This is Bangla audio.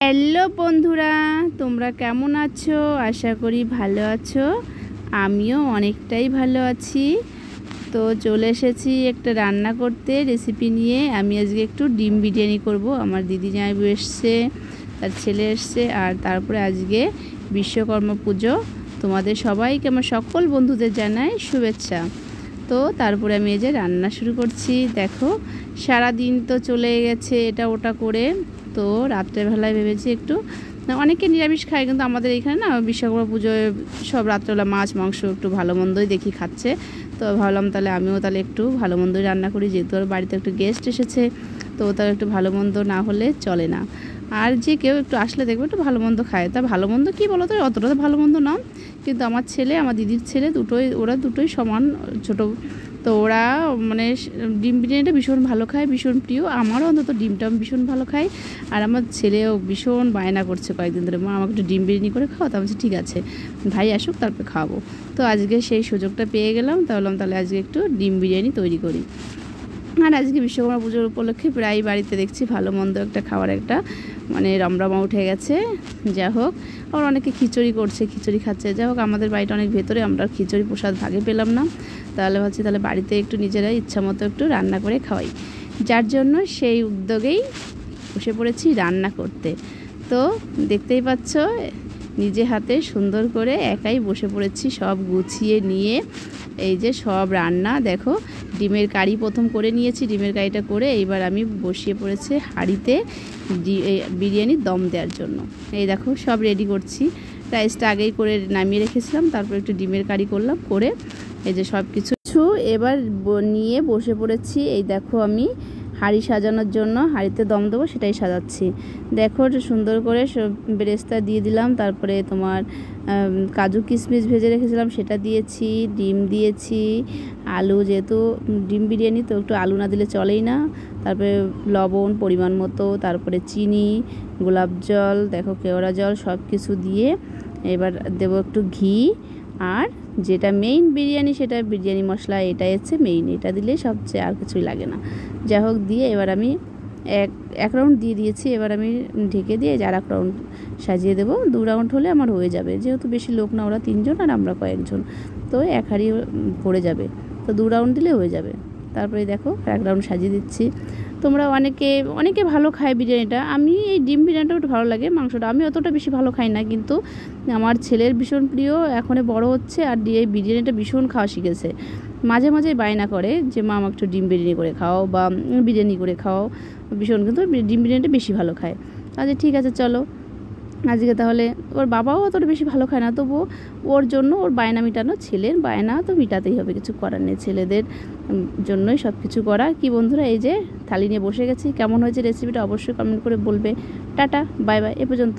হ্যালো বন্ধুরা, তোমরা কেমন আছো? আশা করি ভালো আছো। আমিও অনেকটাই ভালো আছি। তো চলে এসেছি একটা রান্না করতে রেসিপি নিয়ে। আমি আজকে একটু ডিম বিরিয়ানি করব। আমার দিদি জামাইবু এসছে, তার ছেলে এসছে, আর তারপরে আজকে বিশ্বকর্মা পুজো। তোমাদের সবাইকে, আমার সকল বন্ধুদের জানাই শুভেচ্ছা। তো তারপরে আমি এই যে রান্না শুরু করছি। দেখো, সারা দিন তো চলে গেছে এটা ওটা করে। তো রাত্রেবেলায় ভেবেছি একটু, অনেকে নিরামিষ খায়, কিন্তু আমাদের এখানে না বিশ্বকর্মা পুজোয় সব রাত্রেবেলা মাছ মাংস একটু ভালো মন্দই দেখি খাচ্ছে। তো ভাবলাম তাহলে আমিও তাহলে একটু ভালো মন্দই রান্না করি, যেহেতু ওর বাড়িতে একটু গেস্ট এসেছে। তো তার একটু ভালো মন্দ না হলে চলে না। আর যে কেউ একটু আসলে দেখবে একটু ভালো মন্দ খায়। তা ভালো মন্দ কী বলো তো, অতটা তো ভালো মন্দ না, কিন্তু আমার ছেলে আমার দিদির ছেলে ওরা দুটোই সমান ছোট। তো ওরা মানে ডিম বিরিয়ানিটা ভীষণ ভালো খায়, ভীষণ প্রিয়। আমারও অন্তত ডিমটা ভীষণ ভালো খায়। আর আমার ছেলেও ভীষণ বায়না করছে কয়েকদিন ধরে, মা আমাকে একটু ডিম বিরিয়ানি করে খাও। তা বলছি ঠিক আছে, ভাই আসুক তারপরে খাওয়াবো। তো আজকে সেই সুযোগটা পেয়ে গেলাম, তাহলে আজকে একটু ডিম বিরিয়ানি তৈরি করি। আর আজকে বিশ্বকর্মা পুজোর উপলক্ষে প্রায় বাড়িতে দেখছি ভালো মন্দ একটা খাওয়ার একটা মানে রমরমা উঠে গেছে। যা হোক, আর অনেকে খিচুড়ি করছে, খিচুড়ি খাচ্ছে। যা হোক, আমাদের বাড়িটা অনেক ভেতরে, আমরা খিচুড়ি প্রসাদ ভাগে পেলাম না। তাহলে ভাবছি তাহলে বাড়িতে একটু নিজেরাই ইচ্ছা মতো একটু রান্না করে খাওয়াই। যার জন্য সেই উদ্যোগেই বসে পড়েছি রান্না করতে। তো দেখতেই পাচ্ছ, নিজে হাতে সুন্দর করে একাই বসে পড়েছি সব গুছিয়ে নিয়ে। এই যে সব রান্না দেখো, ডিমের কারি প্রথম করে নিয়েছি। ডিমের কারিটা করে এইবার আমি বসিয়ে পড়েছি হাঁড়িতে বিরিয়ানির দম দেওয়ার জন্য। এই দেখো সব রেডি করছি। রাইসটা আগেই করে নামিয়ে রেখেছিলাম, তারপর একটু ডিমের কারি করলাম, করে এই যে সব কিছু এবার নিয়ে বসে পড়েছি। এই দেখো আমি হাঁড়ি সাজানোর জন্য, হাঁড়িতে দম দেবো সেটাই সাজাচ্ছি। দেখো সুন্দর করে সব বেরেস্তা দিয়ে দিলাম, তারপরে তোমার কাজু কিশমিশ ভেজে রেখেছিলাম সেটা দিয়েছি, ডিম দিয়েছি, আলু, যেহেতু ডিম বিরিয়ানি তো একটু আলু না দিলে চলেই না। তারপরে লবণ পরিমাণ মতো, তারপরে চিনি, গোলাপ জল, দেখো কেওড়া জল, সব কিছু দিয়ে এবার দেবো একটু ঘি। আর যেটা মেইন বিরিয়ানি, সেটা বিরিয়ানি মশলা, এটাই হচ্ছে মেইন। এটা দিলে সবচেয়ে আর কিছুই লাগে না। যাই হোক, দিয়ে এবার আমি এক রাউন্ড দিয়ে দিয়েছি। এবার আমি ঢেকে দিয়ে আর এক রাউন্ড সাজিয়ে দেবো। 2 রাউন্ড হলে আমার হয়ে যাবে, যেহেতু বেশি লোক না, ওরা 3 জন আর আমরা কয়েকজন, তো এক হাঁড়ি পড়ে যাবে। তো 2 রাউন্ড দিলে হয়ে যাবে। তারপরে দেখো 1 রাউন্ড সাজিয়ে দিচ্ছি। তোমরা অনেকে ভালো খায় বিরিয়ানিটা। আমি এই ডিম বিরিয়ানিটা একটু ভালো লাগে, মাংসটা আমি অতটা বেশি ভালো খাই না, কিন্তু আমার ছেলের ভীষণ প্রিয়, এখন বড় হচ্ছে আর এই বিরিয়ানিটা ভীষণ খাওয়া শিখেছে। মাঝে মাঝে বায়না করে যে মা আমাকে একটু ডিম বিরিয়ানি করে খাও বা বিরিয়ানি করে খাও, ভীষণ, কিন্তু ডিম বিরিয়ানিটা বেশি ভালো খায়। আচ্ছা ঠিক আছে, চলো আজকে তাহলে। ওর বাবাও অতটা বেশি ভালো খায় না, তবুও ওর জন্য ওর বায়না মেটানো, ছেলের বায়না তো মেটাতেই হবে, কিছু করার নেই, ছেলেদের জন্যই সব কিছু করা। কি বন্ধুরা, এই যে থালি নিয়ে বসে গেছি। কেমন হয়েছে রেসিপিটা অবশ্যই কমেন্ট করে বলবে। টাটা, বাই বাই, এ পর্যন্ত।